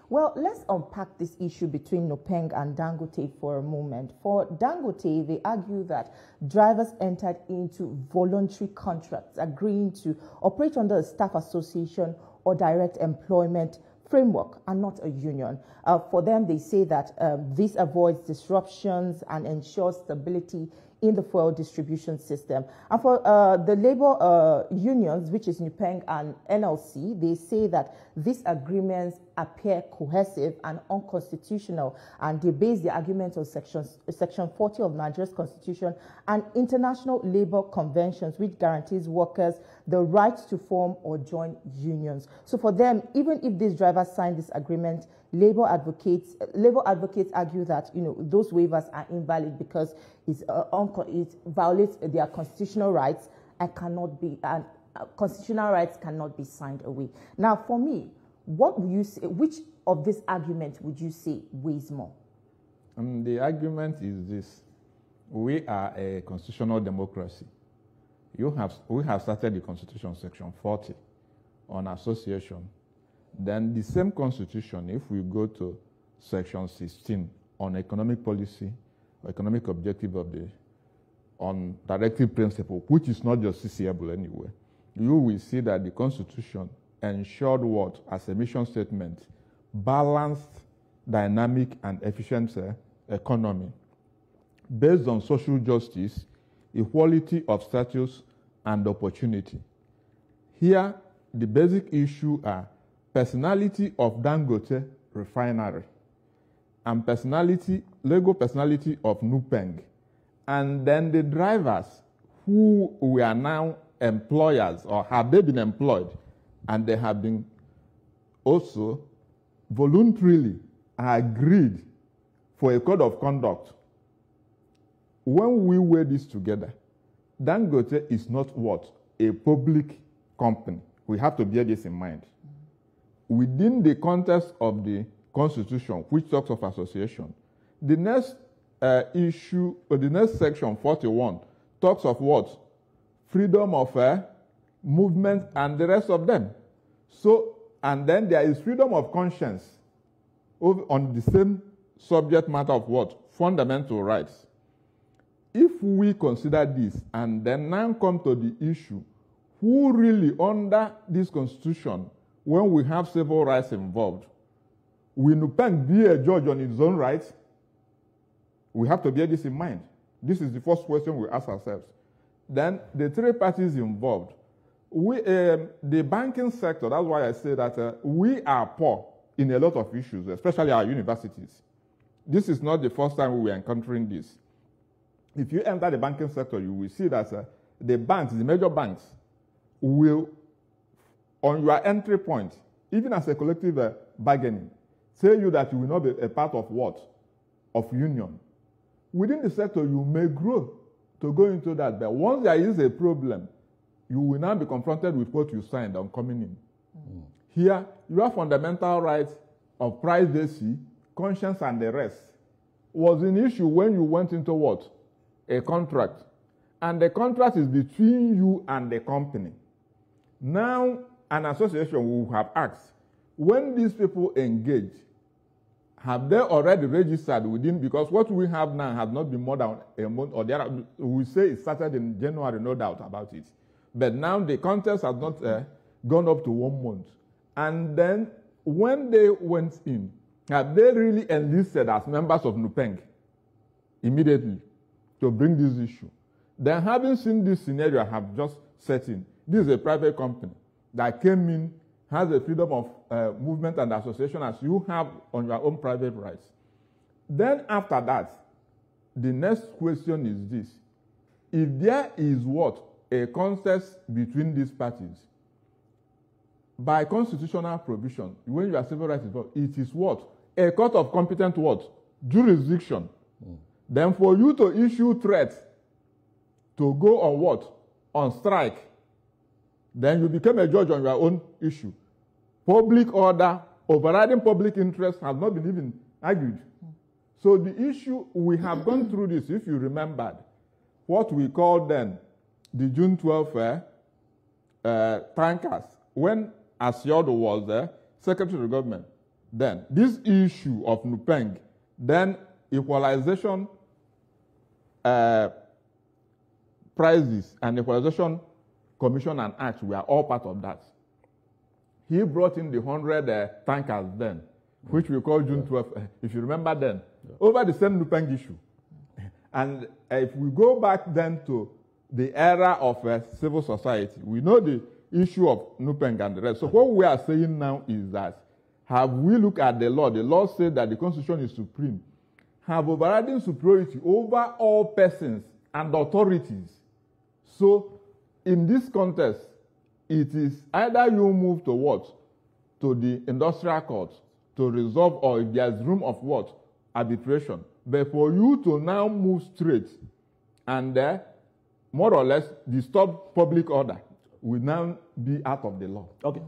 Well, let's unpack this issue between Nupeng and Dangote for a moment. For Dangote, they argue that drivers entered into voluntary contracts agreeing to operate under a staff association or direct employment framework and not a union. For them, they say that this avoids disruptions and ensures stability in the fuel distribution system. And for the labor unions, which is Nupeng and NLC, they say that these agreements appear cohesive and unconstitutional, and they base the argument on Section 40 of Nigeria's Constitution and international labor conventions, which guarantees workers the right to form or join unions. So for them, even if these drivers sign this agreement, labor advocates argue that those waivers are invalid because it violates their constitutional rights and constitutional rights cannot be signed away. Now, for me, what would you say? Which of these arguments would you say weighs more? The argument is this: we are a constitutional democracy. We have started the Constitution, Section 40, on association. Then the same Constitution, if we go to Section 16 on economic policy, or economic objective on directive principle, which is not justiciable anyway, you will see that the Constitution ensured what, as a mission statement, balanced, dynamic, and efficient economy based on social justice, equality of status, and opportunity. Here, the basic issue are personality of Dangote refinery and legal personality of Nupeng, and then the drivers who we are now employers, or have they been employed, and they have been also voluntarily agreed for a code of conduct. When we weigh this together, Dangote is not what? A public company. We have to bear this in mind. Within the context of the Constitution, which talks of association, the next issue, or the next section, 41, talks of what? Freedom of movement and the rest of them. So, and then there is freedom of conscience on the same subject matter of what? Fundamental rights. If we consider this and then now come to the issue, who really under this Constitution, when we have civil rights involved, will Nupeng be a judge on his own rights? We have to bear this in mind. This is the first question we ask ourselves. Then the three parties involved. The banking sector, that's why I say that we are poor in a lot of issues, especially our universities. This is not the first time we are encountering this. If you enter the banking sector, you will see that the banks, the major banks, will, on your entry point, even as a collective bargaining, say you that you will not be a part of what? Of union. Within the sector, you may grow to go into that, but once there is a problem, you will now be confronted with what you signed on coming in. Here, your fundamental rights of privacy, conscience, and the rest was an issue when you went into what? A contract. And the contract is between you and the company. Now, an association will have asked, when these people engage, have they already registered within, because what we have now has not been more than a month, or there, we say it started in January, no doubt about it. But now the contest has not gone up to 1 month. And then when they went in, have they really enlisted as members of Nupeng immediately to bring this issue? Then, having seen this scenario I have just set in, this is a private company that came in, has the freedom of movement and association as you have on your own private rights. Then after that, the next question is this. If there is what? A contest between these parties, by constitutional provision, when you are civil rights involved, it is what? A court of competent what? Jurisdiction. Then for you to issue threats to go on what? On strike, then you become a judge on your own issue. Public order, overriding public interest has not been even argued. So the issue, we have gone through this, if you remembered, what we called then the June 12th tankers, when Asyodo was there, Secretary of Government, then this issue of NUPENG, then equalization prices and equalization commission and acts were all part of that. He brought in the 100 tankers then, which we call June 12th, if you remember then, over the same NUPENG issue. And if we go back then to the era of civil society, we know the issue of NUPENG and the rest. So what we are saying now is that, have we looked at the law says that the Constitution is supreme, have overriding superiority over all persons and authorities. So in this context, it is either you move to what? To the industrial court to resolve, or if there's room of what? Arbitration. But for you to now move straight and more or less disturb public order will now be out of the law. Okay.